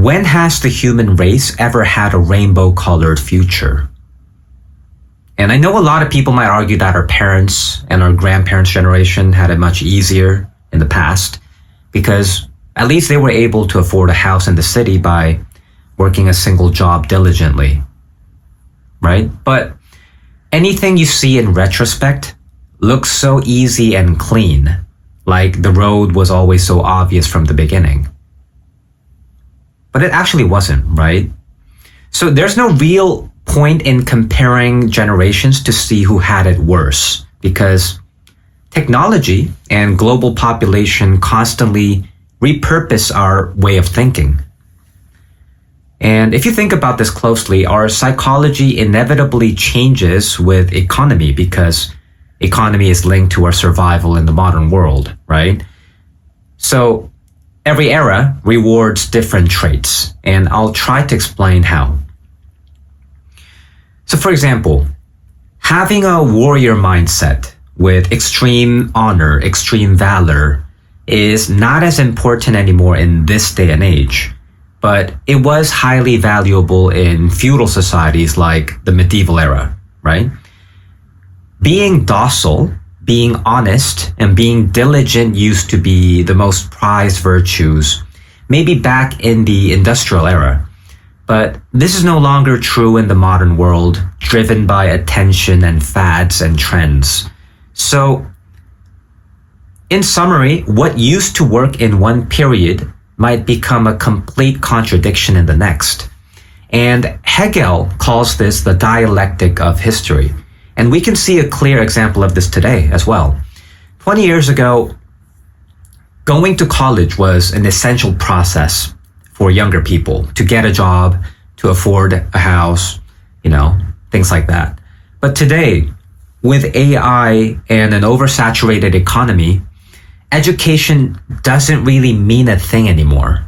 when has the human race ever had a rainbow-colored future? And I know a lot of people might argue that our parents and our grandparents' generation had it much easier in the past because at least they were able to afford a house in the city by working a single job diligently, right? But anything you see in retrospect looks so easy and clean, like the road was always so obvious from the beginning. But it actually wasn't, right? So there's no real point in comparing generations to see who had it worse because technology and global population constantly repurpose our way of thinking. And if you think about this closely, our psychology inevitably changes with economy because economy is linked to our survival in the modern world, right? So every era rewards different traits, and I'll try to explain how. So for example, having a warrior mindset with extreme honor, extreme valor is not as important anymore in this day and age, but it was highly valuable in feudal societies like the medieval era, right? Being docile, being honest, and being diligent used to be the most prized virtues, maybe back in the industrial era. But this is no longer true in the modern world, driven by attention and fads and trends. So, in summary, what used to work in one period might become a complete contradiction in the next. And Hegel calls this the dialectic of history. And we can see a clear example of this today as well. 20 years ago, going to college was an essential process for younger people to get a job, to afford a house, things like that. But today, with AI and an oversaturated economy, education doesn't really mean a thing anymore.